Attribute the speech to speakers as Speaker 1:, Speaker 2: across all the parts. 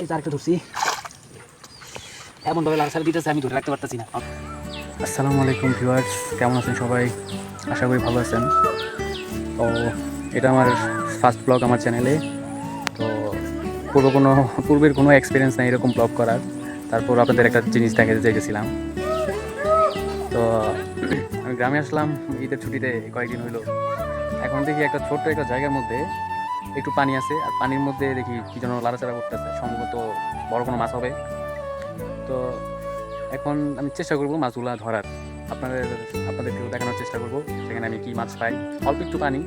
Speaker 1: এই যে আরেকটা ধরছি, এমনভাবে লাল সার দিতেছে আমি ধরে রাখতে পারতেছি না।
Speaker 2: আসসালামু আলাইকুম ভিউয়ার্স, কেমন আছেন সবাই? আশা করি ভালো আছেন। তো এটা আমার ফার্স্ট ব্লগ আমার চ্যানেলে। তো পূর্বের কোনো এক্সপিরিয়েন্স নেই এরকম ব্লগ করার। তারপর আপনাদের একটা জিনিস দেখাতে চাইতেছিলাম। তো আমি গ্রামে আসলাম ঈদের ছুটিতে কয়েকদিন হইলো। এখন দেখি একটা ছোট্ট একটা জায়গার মধ্যে একটু পানি আছে, আর পানির মধ্যে দেখি কি যেন লাড়াচাড়া করতেছে, সম্ভবত বড় কোনো মাছ হবে। তো এখন আমি চেষ্টা করবো মাছগুলো ধরার, আপনাদেরকেও দেখানোর চেষ্টা করব সেখানে আমি কি মাছ পাই। অল্প একটু পানি,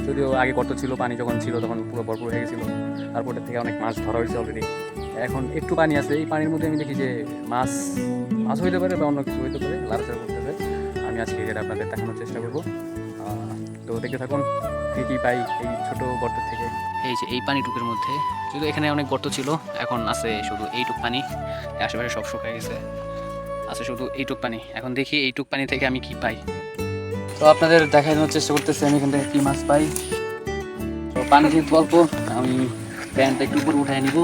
Speaker 2: যদিও আগে গর্ত ছিল, পানি যখন ছিল তখন পুরো ভরপুর হয়ে গেছিলো, তারপরের থেকে অনেক মাছ ধরা হয়েছে অলরেডি। এখন একটু পানি আছে, এই পানির মধ্যে আমি দেখি যে মাছ মাছ হইতে পারে বা অন্য কিছু হইতে পারে, লাড়াচাড়া করতেছে। আমি আজকে এটা আপনাদের দেখানোর চেষ্টা করবো। তো দেখতে থাকুন কী কী পাই এই ছোট গর্তের থেকে।
Speaker 1: এই যে এই পানিটুকের মধ্যে, যদিও এখানে অনেক গর্ত ছিল, এখন আছে শুধু এইটুক পানি। আশেপাশে সব শুকিয়ে গেছে, আছে শুধু এইটুক পানি। এখন দেখি এইটুক পানি থেকে আমি কি পাই। তো আপনাদের দেখানোর চেষ্টা করতেছি আমি এখান থেকে কি মাছ পাই। তো পানি যেহেতু অল্প, আমি প্যান্টটা একটু উপরে উঠায় নিব।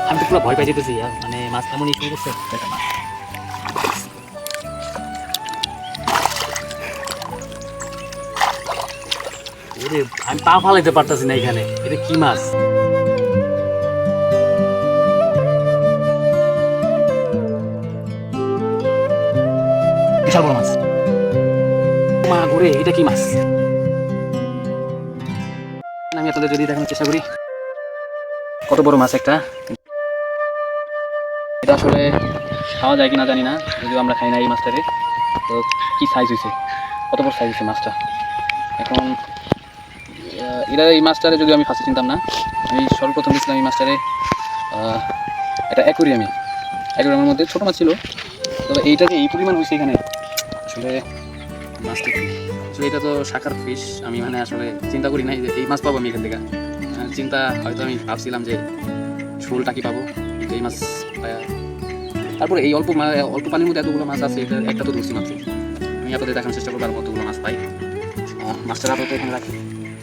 Speaker 1: আমি তো পুরো ভয় পাই যেতেছি, মানে মাছ এমনই শুরু করছে একটা মাছ। ওরে, আমি পা ফালাইতে পারতাছি না এখানে। এটা কি মাছ? বিশাল বড় মাছ। মা ঘুরে, এটা কি মাছ? আমি আপনাদের যদি দেখানোর চেষ্টা করি কত বড় মাছ একটা। এটা আসলে খাওয়া যায় কিনা জানি না, যদিও আমরা খাই না এই মাছটারে। তো কি সাইজ হয়েছে, কত বড় সাইজ হয়েছে মাছটা। এখন এই মাছটারে যদি আমি ফার্স্টে চিনতাম না, আমি সর্বপ্রথম দিয়েছিলাম এই মাছটারে এটা অ্যাকোয়ারিয়ামের মধ্যে ছোটো মাছ ছিল। তবে এইটা যে এই পরিমাণ হয়েছে এখানে, আসলে মাছটা কি, আসলে এটা তো শাখার ফিশ। আমি মানে আসলে চিন্তা করি নাই যে এই মাছ পাবো আমি এখান থেকে। চিন্তা হয়তো আমি ভাবছিলাম যে শোল টাকি পাবো, এই মাছ পায়া। তারপরে এই অল্প পানির মধ্যে এতগুলো মাছ আছে, এটা একটা তো ধরছি মাত্র। আমি আপনাদের দেখানোর চেষ্টা করবো আর কতগুলো মাছ পাই। মাছটা আপাতত এখানে রাখি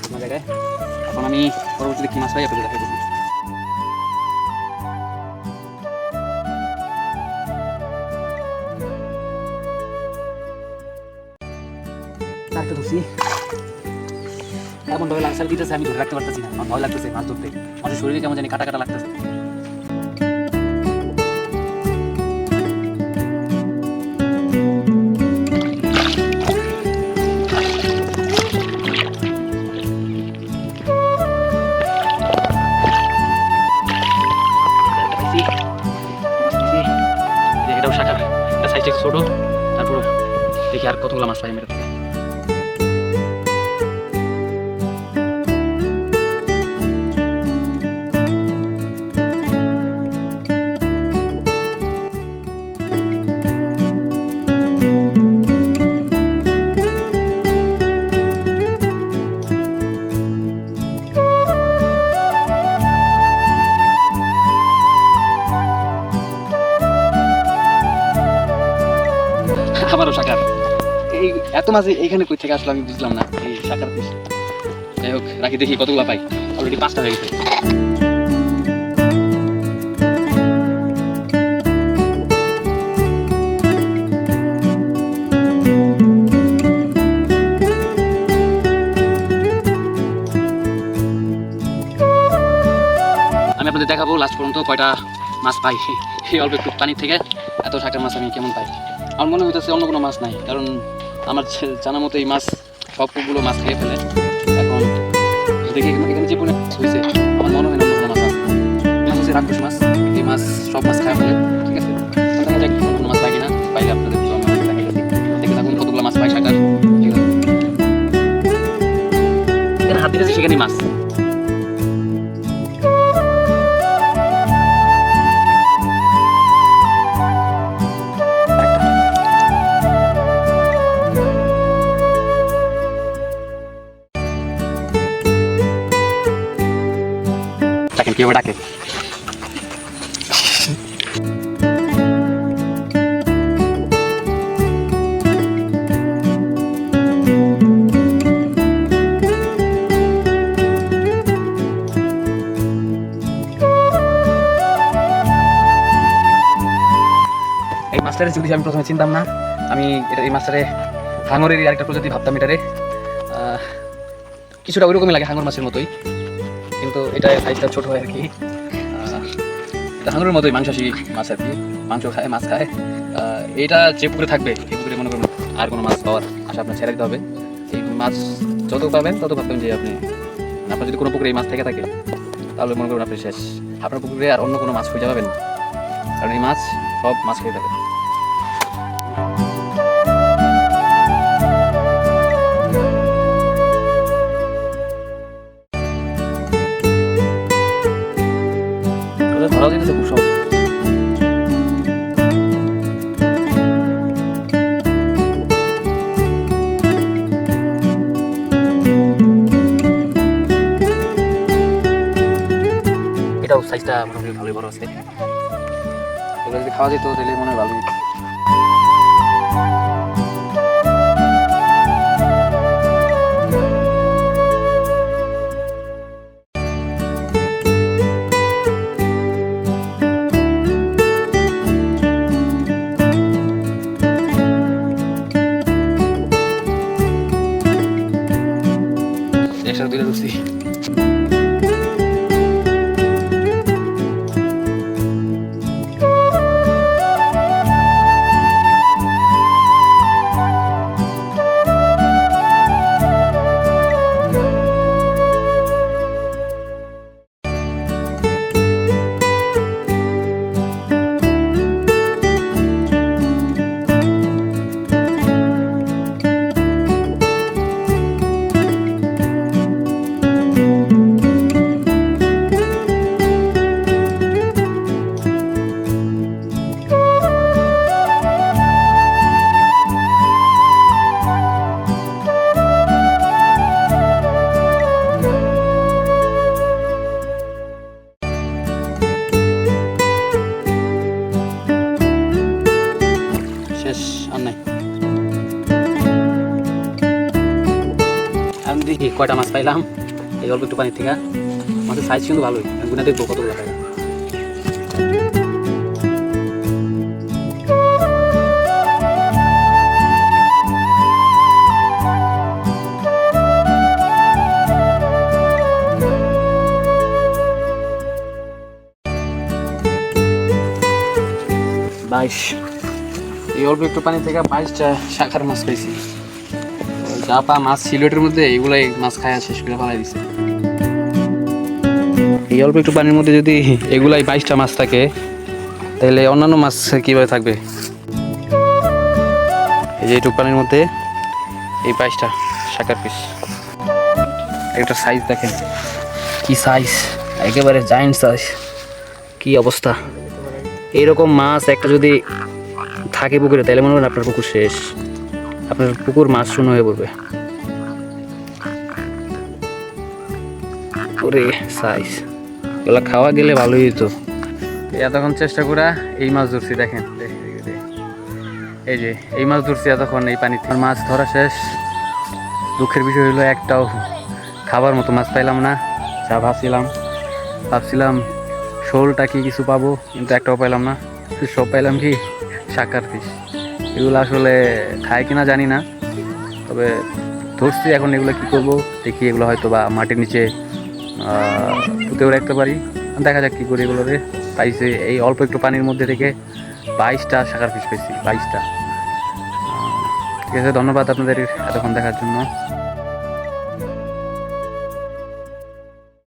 Speaker 1: আমার জায়গায়। এখন আমি পরবর্তীতে কী মাছ পাই আপনাদের দেখাই দেবো। একটা ধরছি, এমনভাবে লাল সার দিতেছে আমি ধরে রাখতে পারতেছি না। আমার ভয় লাগতেছে মাছ ধরতে, আমাদের শরীরে কেমন জানি কাটা কাটা লাগতেছে। এটাও শাখা, এটা সাইজটা ছোট। তারপর দেখি আর কতগুলো মাছ পাই আমি। আবারও শাখার, এই এত মাছ এইখানে কই থেকে আসলো আমি বুঝলাম না। এই শাখার পিস, যাই হোক রাখি, দেখি কতগুলো পাই। অলরেডি 5টা হয়ে গেছে। আমি আপনাদের দেখাবো লাস্ট পর্যন্ত কয়টা মাছ পাই এই অল্প একটু পানির থেকে। এত শাখার মাছ আমি কেমন পাই। আমার মনে হইতেছে অন্য কোনো মাছ নাই, কারণ আমার জানা মতো এই মাছ সবগুলো মাছ খেয়ে ফেলে। এখন দেখি এখানে যে পরিমাণ মাছ হয়েছে, আমার মনে হয় না অন্য কোনো মাছ আছে। মাছ হচ্ছে রাক্ষস মাছ, এই মাছ সব মাছ খায় ফেলে। ঠিক আছে, দেখা যাক অন্য কোনো মাছ পাই কিনা। পাইলে আপনাদের দেখাই যাচ্ছি, দেখে থাকুন কতগুলো মাছ পাই শাখার। ঠিক আছে, এখানে হাত দিতেছি সেখানেই মাছ। ডাকেন, কীভাবে ডাকে।
Speaker 2: এই মাছটারে যদি আমি প্রথমে চিনতাম না, আমি এই মাছটারে হাঙরেরই আরেকটা প্রজাতি ভাবতাম। এটারে কিছুটা ওইরকমই লাগে হাঙর মাছের মতোই, কিন্তু এটা সাইজটা ছোট হয় আর কি। এটা হাঙরের মতোই মাংসাশী মাছ আর কি, মাংস খায়, মাছ খায়। এটা যে পুকুরে থাকবে এই পুকুরে মনে করুন আর কোনো মাছ পাওয়ার আশা আপনার ছেড়ে দিতে হবে। এই মাছ যত পাবেন তত ভাববেন যে আপনার যদি কোনো পুকুরে এই মাছ থেকে থাকে তাহলে মনে করুন আপনি শেষ। আপনার পুকুরে আর অন্য কোনো মাছ খুঁজে পাবেন না, কারণ এই মাছ সব মাছ খেয়ে থাকে। ধরা যেতেছে খুব সহজ। এটাও সাইজটা মোটামুটি ভালোই বড় আছে। এগুলো যদি খাওয়া যেত তাহলে মনে হয় ভালোই। একসাথে দুইটা ধরছি। আর নাই। আমি দেখি কয়টা মাছ পাইলাম এই অল্প একটু পানির থেকে। মাছের সাইজ কিন্তু ভালোই, গুনা দেখবো কতগুলো পাইলাম। বাইশ, এই অল্প একটু পানি থেকে 22টা শাখার মাছ পাইছি। যা পা মাছ সিলেটের মধ্যে এগুলাই মাছ খায় শেষ করে ফেলাই দিছে। এই অল্প একটু পানির মধ্যে যদি এগুলাই 22টা মাছ থাকে তাহলে অন্যান্য মাছ কীভাবে থাকবে? এই যে এইটুকু পানির মধ্যে এই 22টা শাখার পিস। একটা সাইজ দেখেন কি সাইজ, একেবারে জায়েন্ট সাইজ। কি অবস্থা! এইরকম মাছ একটা যদি থাকে পুকুরে তাহলে মনে করেন আপনার পুকুর শেষ, আপনার পুকুর মাছ শূন্য হয়ে পড়বে। ওরে সাইজ, এগুলো খাওয়া গেলে ভালোই হতো। এতক্ষণ চেষ্টা করা এই মাছ ধরছি, দেখেন এই যে এই মাছ ধরছি এতক্ষণ এই পানিতে। মাছ ধরা শেষ। দুঃখের বিষয় হলো একটাও খাবার মতো মাছ পাইলাম না। যা ভাবছিলাম শোলটা কি কিছু পাবো, কিন্তু একটাও পাইলাম না। সব পাইলাম কি শাকার পিস। এগুলো আসলে খায় কিনা জানি না, তবে ধরছি। এখন এগুলো কি করব দেখি, এগুলো হয়তো বা মাটির নিচে পুঁতেও রাখতে পারি। দেখা যাক কী করি এগুলোরে। পাইছে এই অল্প একটু পানির মধ্যে থেকে 22টা শাকার পিস পেয়েছি, 22টা। ঠিক আছে, ধন্যবাদ আপনাদের এতক্ষণ দেখার জন্য।